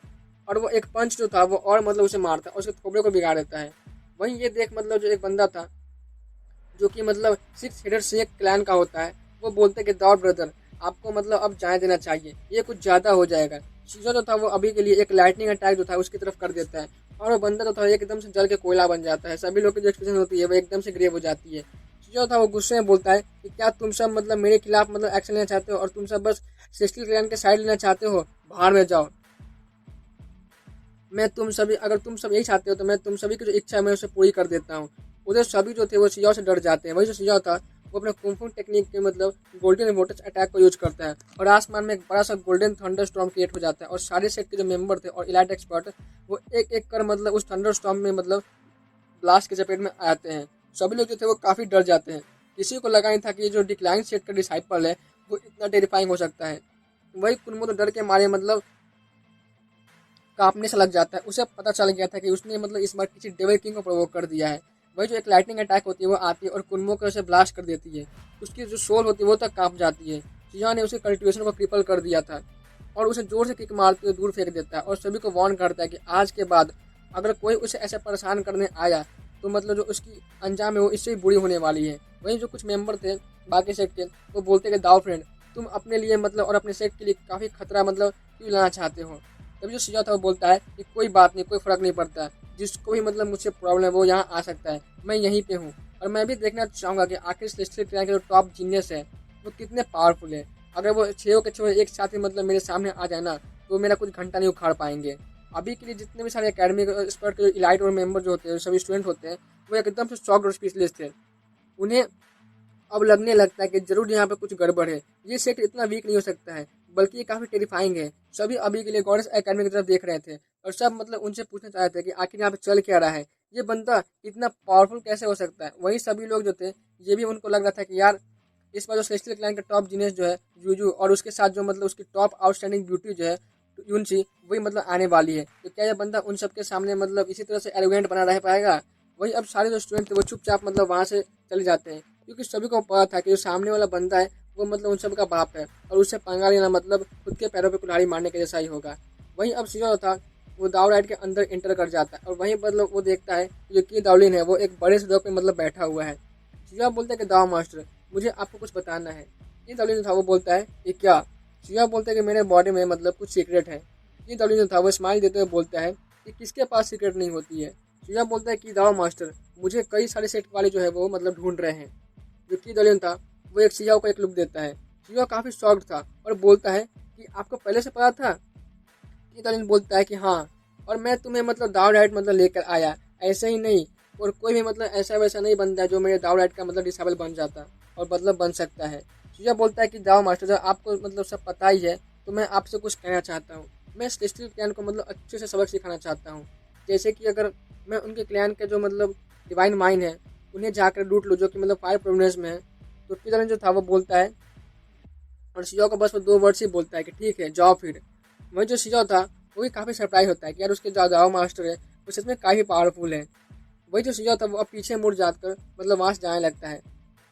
और वो एक पंच जो था वो और मतलब उसे मारता है और उसके थोबड़े को बिगाड़ देता है। वहीं ये देख मतलब जो एक बंदा था जो कि मतलब 6 हेडेड स्नेक क्लैन का होता है, वो बोलते कि दाऊद ब्रदर आपको मतलब अब जाने देना चाहिए, ये कुछ ज़्यादा हो जाएगा। शीशा जो था वो अभी के लिए एक लाइटनिंग अटैक जो था उसकी तरफ कर देता है और वो बंदा जो था एकदम से जल के कोयला बन जाता है। सभी लोग की जो एक्सप्रेशन होती है वो एकदम से ग्रेव हो जाती है। शीशा था वो गुस्से में बोलता है कि क्या तुम सब मतलब मेरे खिलाफ मतलब एक्शन लेना चाहते हो और तुम सब बस सेस्टियल क्लैन के साइड लेना चाहते हो? बाहर में जाओ। मैं तुम सभी अगर तुम सब यही चाहते हो तो मैं तुम सभी की जो इच्छा है मैं उसे पूरी कर देता हूँ। उधर सभी जो थे वो सियाओ से डर जाते हैं। वही जो सियाओ था वो अपने कुंफू टेक्निक के मतलब गोल्डन वोटस अटैक को यूज करता है और आसमान में एक बड़ा सा गोल्डन थंडर स्टॉर्म क्रिएट हो जाता है और सारे सेट के जो मेंबर थे और इलाइट एक्सपर्ट वो एक एक कर मतलब उस थंडर स्टॉर्म में मतलब ब्लास्ट के चपेट में आते हैं। सभी लोग जो थे वो काफ़ी डर जाते हैं। किसी को लगा नहीं था कि ये जो डिक्लाइन सेट का डिसाइपल है वो इतना टेरिफाइंग हो सकता है। वही कुनमो तो डर के मारे मतलब कांपने से लग जाता है। उसे पता चल गया था कि उसने मतलब इस बार किसी डेविल किंग को प्रोवोक कर दिया है। वही जो एक लाइटनिंग अटैक होती है वो आती है और कुनमो को उसे ब्लास्ट कर देती है। उसकी जो सोल होती है वो तक कांप जाती है। शिया ने उसके कल्टिवेशन को क्रिपल कर दिया था और उसे जोर से किक मारते हुए दूर फेंक देता है और सभी को वार्न करता है कि आज के बाद अगर कोई उसे ऐसे परेशान करने आया तो मतलब जो उसकी अंजाम है वो इससे भी बुरी होने वाली है। वहीं जो कुछ मेंबर थे बाकी सेट के वो बोलते कि दाओ फ्रेंड तुम अपने लिए मतलब और अपने सेट के लिए काफ़ी खतरा मतलब क्यों लाना चाहते हो? तभी जो शिजा था वो बोलता है कि कोई बात नहीं, कोई फ़र्क नहीं पड़ता, जिसको भी मतलब मुझसे प्रॉब्लम है वो यहाँ आ सकता है, मैं यहीं पे हूँ। और मैं भी देखना चाहूँगा कि आखिर सेलेस्टियल क्लैन के जो टॉप जीनियस है वो कितने पावरफुल है। अगर वो छः के छः एक साथ ही मतलब मेरे सामने आ जाए ना तो मेरा कुछ घंटा नहीं उखाड़ पाएंगे। अभी के लिए जितने भी सारे अकेडमी एक्सपर्ट के इलाइट और मेंबर जो होते हैं सभी स्टूडेंट होते हैं वो एकदम से शॉक्ड और स्पीचलेस थे। उन्हें अब लगने लगता है कि जरूर यहाँ पे कुछ गड़बड़ है, ये सेट इतना वीक नहीं हो सकता है, बल्कि ये काफ़ी टेरिफाइंग है। सभी अभी के लिए गॉडेस एकेडमी की तरफ देख रहे थे और सब मतलब उनसे पूछना चाहते थे कि आखिर यहाँ पे चल क्या रहा है, ये बंदा इतना पावरफुल कैसे हो सकता है। वहीं सभी लोग जो थे ये भी उनको लग रहा था कि यार इस बार जो सेलेस्टियल क्लैन का टॉप जीनियस जो है जूजू और उसके साथ जो मतलब उसकी टॉप आउटस्टैंडिंग ब्यूटी जो है यूनसी वही मतलब आने वाली है, तो क्या यह बंदा उन सबके सामने मतलब इसी तरह से एरोगेंट बना रह पाएगा? वही अब सारे जो स्टूडेंट थे वो चुपचाप मतलब वहाँ से चले जाते हैं क्योंकि सभी को पता था कि जो सामने वाला बंदा है वो मतलब उन सब का बाप है और उससे पंगा लेना मतलब खुद के पैरों पे कुल्हाड़ी मारने के जैसा ही होगा। वहीं अब सीजन था वो दाव राइड के अंदर इंटर कर जाता है और वहीं मतलब वो देखता है जो की दावलिन है वो एक बड़े से डॉग पे मतलब बैठा हुआ है। शिजा बोलता है कि दाव मास्टर मुझे आपको कुछ बताना है। ये दावलिन था वो बोलता है कि क्या? शिजा बोलता है कि मेरे बॉडी में मतलब कुछ सीक्रेट है। ये दावलिन था वो स्माइल देते हुए बोलता है कि किसके पास सीक्रेट नहीं होती है। शिजा बोलता है कि दाव मास्टर मुझे कई सारे सेट वाले जो है वो मतलब ढूंढ रहे हैं। जो की दलियन था वो एक सियाओ को एक लुक देता है। सियाओ काफ़ी शॉक्ड था और बोलता है कि आपको पहले से पता था? की दलियन बोलता है कि हाँ, और मैं तुम्हें मतलब दाव राइट मतलब लेकर आया, ऐसे ही नहीं, और कोई भी मतलब ऐसा वैसा नहीं बनता जो मेरे दाव राइट का मतलब डिसेबल बन जाता और मतलब बन सकता है। शिजा बोलता है कि जाओ मास्टर साहब, आपको मतलब सब पता ही है, तो मैं आपसे कुछ कहना चाहता हूँ। मैं सेलेस्टियल क्लैन को मतलब अच्छे से सबक सिखाना चाहता हूँ। जैसे कि अगर मैं उनके क्लैन के जो मतलब डिवाइन माइंड है उन्हें जाकर लूट लूँ, जो कि मतलब फायर प्रोविनेंस में है। तो किरण जो था वो बोलता है, और शिजाओ का बस वो 2 वर्ड्स ही बोलता है कि ठीक है जाओ फिर। वही जो शिजाओ था वो भी काफ़ी सरप्राइज होता है कि यार उसके जाओ मास्टर है वो सच में काफ़ी पावरफुल है। वही जो शिजाओ था वो अब पीछे मुड़ जाकर मतलब वहाँ से जाने लगता है।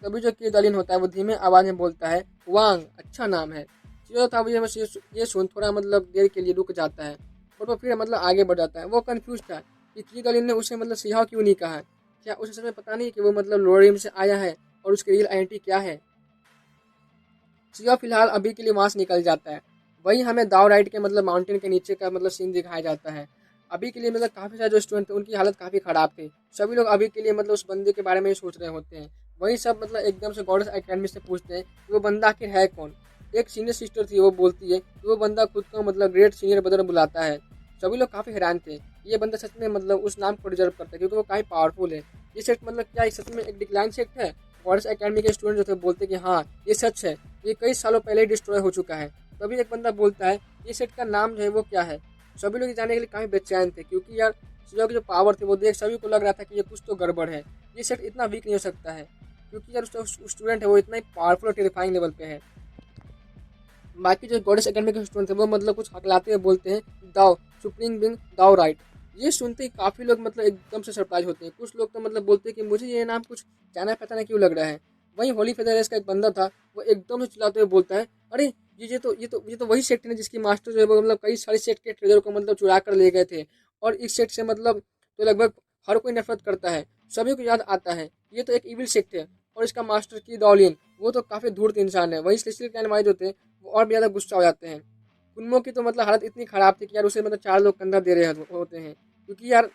तभी जो किरदालिन होता है वो धीमे आवाज़ में बोलता है, वांग अच्छा नाम है। शिजाओ था वो ये सुन थोड़ा मतलब देर के लिए रुक जाता है, और वो फिर मतलब आगे बढ़ जाता है। वो कंफ्यूज था कि किरदालिन ने उसे मतलब शिजाओ क्यों नहीं कहा। क्या उसे सच में पता नहीं कि वो मतलब लोरियम से आया है और उसकी रियल आइडेंटिटी क्या है। सिया फिलहाल अभी के लिए वहाँ से निकल जाता है। वहीं हमें दाव राइट के मतलब माउंटेन के नीचे का मतलब सीन दिखाया जाता है। अभी के लिए मतलब काफ़ी सारे जो स्टूडेंट थे उनकी हालत काफ़ी ख़राब थी। सभी लोग अभी के लिए मतलब उस बंदे के बारे में ही सोच रहे होते हैं। वहीं सब मतलब एकदम से गॉडेस एकेडमी से पूछते हैं कि वो बंदा आखिर है कौन। एक सीनियर सिस्टर थी, वो बोलती है कि वो बंदा खुद को मतलब ग्रेट सीनियर ब्रदर बुलाता है। सभी लोग काफ़ी हैरान थे, ये बंदा सच में मतलब उस नाम को डिजर्व करता है क्योंकि वो काफ़ी पावरफुल है। ये सेक्ट मतलब क्या सच में एक डिक्लाइन सेक्ट है। गॉडेस एकेडमी के स्टूडेंट जो थे बोलते कि हाँ ये सच है, ये कई सालों पहले ही डिस्ट्रॉय हो चुका है। तभी एक बंदा बोलता है ये सेट का नाम जो है वो क्या है। सभी लोग जाने के लिए काफ़ी बेचैन थे क्योंकि यार शिजाओ की जो पावर थी वो देख सभी को लग रहा था कि ये कुछ तो गड़बड़ है। ये सेट इतना वीक नहीं हो सकता है क्योंकि यार उसका स्टूडेंट है वो इतना ही पावरफुल और टेरिफाइंग लेवल पे है। बाकी जो गॉडेस एकेडमी के स्टूडेंट थे वो मतलब कुछ हकलाते हुए बोलते हैं, दाओ सुप्रीम बिंग दाओ राइट। ये सुनते ही काफ़ी लोग मतलब एकदम से सरप्राइज होते हैं। कुछ लोग तो मतलब बोलते हैं कि मुझे ये नाम कुछ जाना पहचाना क्यों लग रहा है। वहीं होली फेदरेस का एक बंदा था, वो एकदम से चिल्लाते हुए बोलता है, अरे ये तो वही सेक्ट है जिसकी मास्टर जो है वो मतलब कई सारे सेक्ट के ट्रेजर को मतलब चुरा कर ले गए थे। और इस सेक्ट से मतलब तो लगभग हर कोई नफरत करता है। सभी को याद आता है ये तो एक इविल सेक्ट है। और इसका मास्टर की दौलियन वो तो काफ़ी धूर्त इंसान है। वही स्पेशल क्लैन वाले जो थे वो और भी ज़्यादा गुस्सा हो जाते हैं। कुन्मो की तो मतलब हालत इतनी ख़राब थी कि यार उसे मतलब 4 लोग कंधा दे रहे होते हैं क्योंकि यार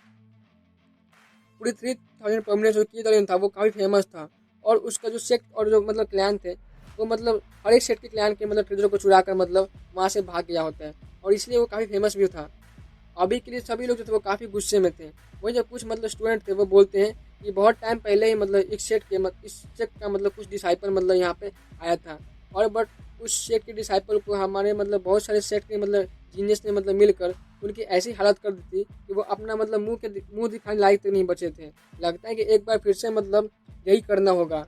पूरी 3000 परमानेंट जो की दौलियन था वो काफ़ी फेमस था। और उसका जो सेक्ट और जो मतलब क्लैन थे वो मतलब हर एक सेक्ट के क्लैन के मतलब ट्रेजर को चुरा कर मतलब वहाँ से भाग गया होता है, और इसलिए वो काफ़ी फेमस भी था। अभी के लिए सभी लोग जो थे वो काफ़ी गुस्से में थे। वही जब कुछ मतलब स्टूडेंट थे वो बोलते हैं कि बहुत टाइम पहले ही मतलब इस सेक्ट का मतलब कुछ डिसाइपल मतलब यहाँ पे आया था, और बट उस सेक्ट के डिसाइपल को हमारे मतलब बहुत सारे सेक्ट के मतलब जीनियस ने मतलब मिलकर उनकी ऐसी हालत कर दी थी कि वो अपना मतलब मुंह दिखाने लायक तक नहीं बचे थे। लगता है कि एक बार फिर से मतलब यही करना होगा।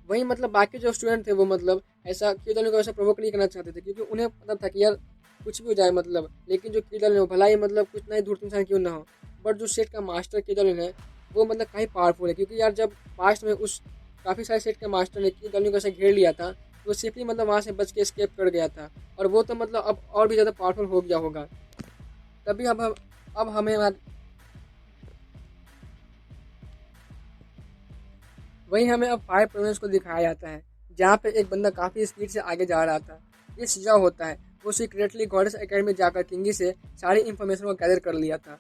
वहीं मतलब बाकी जो स्टूडेंट थे वो मतलब ऐसा किरदार को ऐसा प्रोवोक नहीं करना चाहते थे क्योंकि उन्हें पता था कि यार कुछ भी हो जाए मतलब, लेकिन जो किरदार है वो भला ही मतलब कुछ नहीं धूर्त इंसान क्यों ना हो। बट जो सेट का मास्टर किरदार है वो मतलब काफ़ी पावरफुल है क्योंकि यार जब पास्ट में उस काफ़ी सारे सेट के मास्टर ने किरदार को ऐसा घेर लिया था तो सिंपली मतलब वहाँ से बच के स्केप कर गया था, और वो तो मतलब अब और भी ज़्यादा पावरफुल हो गया होगा। तभी अब हमें वहीं हमें अब फायर प्रोविंस को दिखाया जाता है जहाँ पे एक बंदा काफ़ी स्पीड से आगे जा रहा था। ये शिजा होता है, वो सीक्रेटली गॉडेस एकेडमी जाकर किंगी से सारी इन्फॉर्मेशन को गैदर कर लिया था।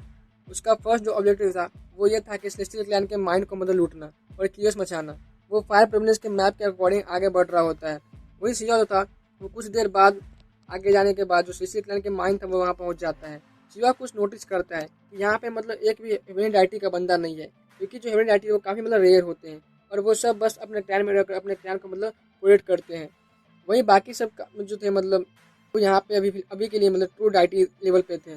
उसका फर्स्ट जो ऑब्जेक्टिव था वो ये था कि सेलेस्टियल क्लैन के माइंड को मतलब लूटना और क्यूरियस मचाना। वो फायर प्रोविंस के मैप के अकॉर्डिंग आगे बढ़ रहा होता है। वही शिजा जो था वो कुछ देर बाद आगे जाने के बाद जो सेलेस्टियल क्लैन के माइंड था वो वहाँ पहुँच जाता है। शिवा कुछ नोटिस करता है कि यहाँ पे मतलब एक भी हेवन डाइटी का बंदा नहीं है क्योंकि जो हेवन डाइटी वो काफ़ी मतलब रेयर होते हैं, और वो सब बस अपने क्लैन में रहकर अपने क्लैन को मतलब प्रोटेक्ट करते हैं। वहीं बाकी सब जो थे मतलब वो यहाँ पे अभी अभी के लिए मतलब ट्रू डाइटी लेवल पे थे,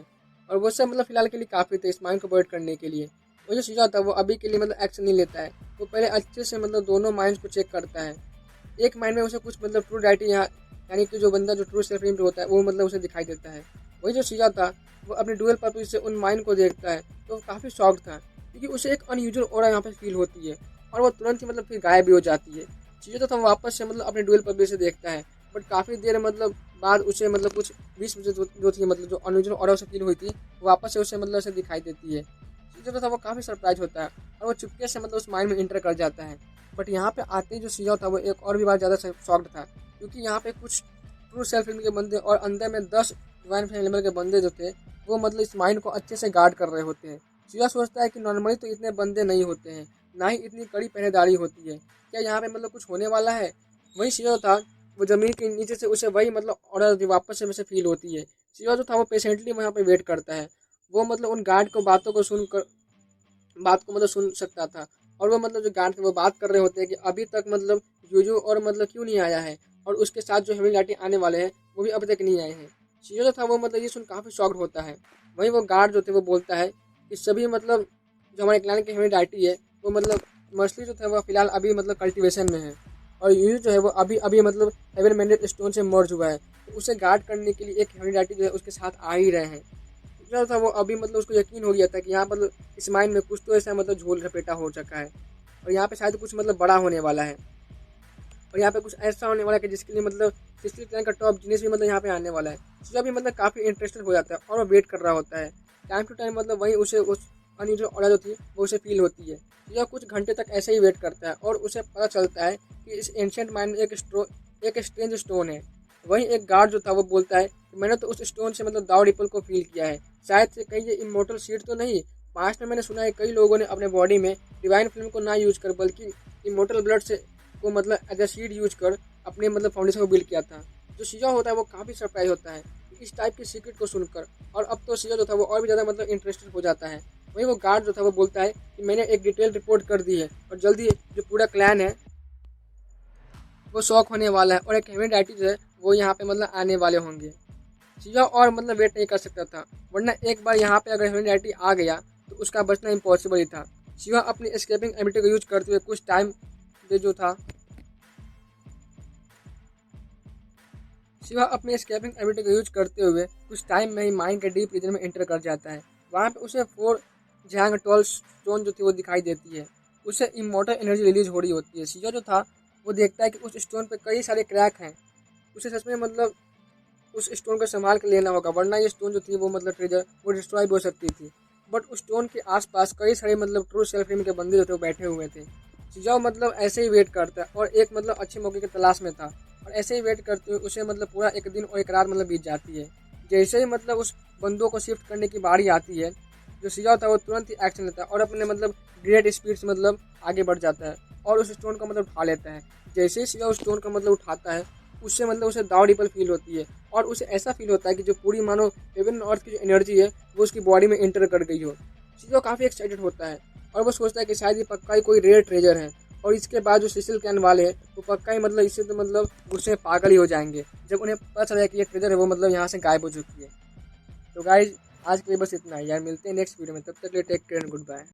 और वो सब मतलब फिलहाल के लिए काफ़ी थे इस माइंड को प्रोटेक्ट करने के लिए। वो जो सीधा था वो अभी के लिए मतलब एक्शन नहीं लेता है, वो पहले अच्छे से मतलब दोनों माइंड्स को चेक करता है। एक माइंड में उसे कुछ मतलब ट्रू डाइटी यहाँ यानी कि जो बंदा जो ट्रू सेल्फ लिमिट होता है वो मतलब उसे दिखाई देता है। वही जो सीधा था वो अपने डुअल पर्पज से उन माइंड को देखता है तो वो काफ़ी शॉक्ड था क्योंकि उसे एक अनयूजुअल ऑरा यहाँ पे फील होती है, और वो तुरंत ही मतलब फिर गायब भी हो जाती है। चीज़ें तो हम वापस से मतलब अपने डुअल पब्लिक से देखता है, बट काफ़ी देर मतलब बाद उसे मतलब कुछ 20 जो थी मतलब जो अनयूजुअल ऑरा उसे फील हुई थी वो वापस से उसे मतलब उसे दिखाई देती है। चीज़ें तो था वो काफ़ी सरप्राइज होता है और वो चुपके से मतलब उस माइंड में इंटर कर जाता है। बट यहाँ पे आते ही जो सीजा था वो एक और भी बार ज़्यादा शॉक्ड था क्योंकि यहाँ पे कुछ ट्रू सेल्फ फिल्म के बंदे और अंदर में 10 डिवाइन फ्लेम लेवल के बंदे जो थे वो मतलब इस माइंड को अच्छे से गार्ड कर रहे होते हैं। सीजा सोचता है कि नॉर्मली तो इतने बंदे नहीं होते हैं, ना ही इतनी कड़ी पहरेदारी होती है, क्या यहाँ पे मतलब कुछ होने वाला है। वही सीजा था वो ज़मीन के नीचे से उसे वही मतलब ऑर्डर वापस से वैसे फील होती है। सीजा जो था वो पेशेंटली वहाँ पे वेट करता है। वो मतलब उन गार्ड को बात को मतलब सुन सकता था, और वो मतलब जो गार्ड थे वो बात कर रहे होते हैं कि अभी तक मतलब यूजू और मतलब क्यों नहीं आया है, और उसके साथ जो हेविलाटी आने वाले हैं वो भी अब तक नहीं आए हैं। शिजो जो था वो मतलब ये सुन काफ़ी शॉक्ड होता है। वहीं वो गार्ड जो थे वो बोलता है कि सभी मतलब जो हमारे क्लैन की हेविलाटी है वो मतलब मछली जो था वो फिलहाल अभी मतलब कल्टीवेशन में है, और यूजू जो है वो अभी अभी मतलब हेवन मैंडेट स्टोन से मर्ज हुआ है। तो उसे गार्ड करने के लिए एक हेविलाटी जो है उसके साथ आ ही रहे हैं। जो था वो अभी मतलब उसको यकीन हो गया था कि यहाँ मतलब इस माइंड में कुछ तो ऐसा मतलब झोल लपेटा हो चुका है, और यहाँ पे शायद कुछ मतलब बड़ा होने वाला है, और यहाँ पे कुछ ऐसा होने वाला है कि जिसके लिए मतलब सिक्सटी क्लैन का टॉप जीनियस भी मतलब यहाँ पे आने वाला है। तो भी मतलब काफ़ी इंटरेस्टेड हो जाता है और वो वेट कर रहा होता है। टाइम टू टाइम मतलब वहीं उसे उस अनयूजुअल ऑर्डर जो थी वो उसे फील होती है। तो यह कुछ घंटे तक ऐसे ही वेट करता है और उसे पता चलता है कि इस एंशिएंट माइंड में एक स्ट्रेंज स्टोन है। वहीं एक गार्ड जो था वो बोलता है कि मैंने तो उस स्टोन से मतलब दाव रिपल को फील किया है, शायद से कहीं ये इमोर्टल सीड तो नहीं। पास्ट में मैंने सुना है कई लोगों ने अपने बॉडी में डिवाइन फिल्म को ना यूज कर बल्कि इमोर्टल ब्लड से को मतलब एज अ सीड यूज कर अपने मतलब फाउंडेशन को बिल्ड किया था। जो शिजा होता है वो काफ़ी सरप्राइज होता है इस टाइप की सीक्रेट को सुनकर, और अब तो शिजा जो था वो और भी ज़्यादा मतलब इंटरेस्टेड हो जाता है। वहीं वो गार्ड जो था वो बोलता है कि मैंने एक डिटेल रिपोर्ट कर दी है और जल्दी जो पूरा क्लैन है वो शॉक होने वाला है, और एक हेवन डाइटी जो है वो यहाँ पे मतलब आने वाले होंगे। शिजा और मतलब वेट नहीं कर सकता था, वरना एक बार यहाँ पे अगर हेवन डाइटी आ गया तो उसका बचना इम्पॉसिबल ही था। शिवा अपनी एस्केपिंग एबिलिटी को यूज करते हुए कुछ टाइम जो था शिवा अपनी स्केपिंग एबिलिटी का यूज करते हुए कुछ टाइम में ही माइंड के डीप रीजन में एंटर कर जाता है। वहाँ पे उसे 4 जैंग टॉल स्टोन जो थी वो दिखाई देती है। उसे इमोर्टल एनर्जी रिलीज हो रही होती है। शिवा जो था वो देखता है कि उस स्टोन पे कई सारे क्रैक हैं। उसे सच में मतलब उस स्टोन को संभाल कर लेना होगा, वरना ये स्टोन जो थी वो मतलब ट्रेजर वो डिस्ट्रॉय भी हो सकती थी। बट उस स्टोन के आसपास कई सारे मतलब ट्रू सेल्फ ड्रीम के बंदे जो थे वो बैठे हुए थे। शिजाओ मतलब ऐसे ही वेट करता है और एक मतलब अच्छे मौके की तलाश में था, और ऐसे ही वेट करते हुए उसे मतलब पूरा एक दिन और एक रात मतलब बीत जाती है। जैसे ही मतलब उस बंदों को शिफ्ट करने की बारी आती है, जो शिजाओ था वो तुरंत ही एक्शन लेता है और अपने मतलब ग्रेट स्पीड से मतलब आगे बढ़ जाता है और उस स्टोन को मतलब उठा लेता है। जैसे ही शिजाओ उस स्टोन को मतलब उठाता है उससे मतलब उसे दाव डिपल फील होती है, और उसे ऐसा फील होता है कि जो पूरी मानो हेवन अर्थ की जो एनर्जी है वो उसकी बॉडी में एंटर कर गई हो। शिजाओ काफ़ी एक्साइटेड होता है और वो सोचता है कि शायद ये पक्का ही कोई रेयर ट्रेजर है, और इसके बाद जो सिसिल कैन वाले हैं वो पक्का ही मतलब इससे तो मतलब गुस्से में पागल ही हो जाएंगे जब उन्हें पता चला कि ये ट्रेजर है वो मतलब यहाँ से गायब हो चुकी है। तो गाइज आज के लिए बस इतना ही यार, मिलते हैं नेक्स्ट वीडियो में, तब तक के लिए take care and good bye.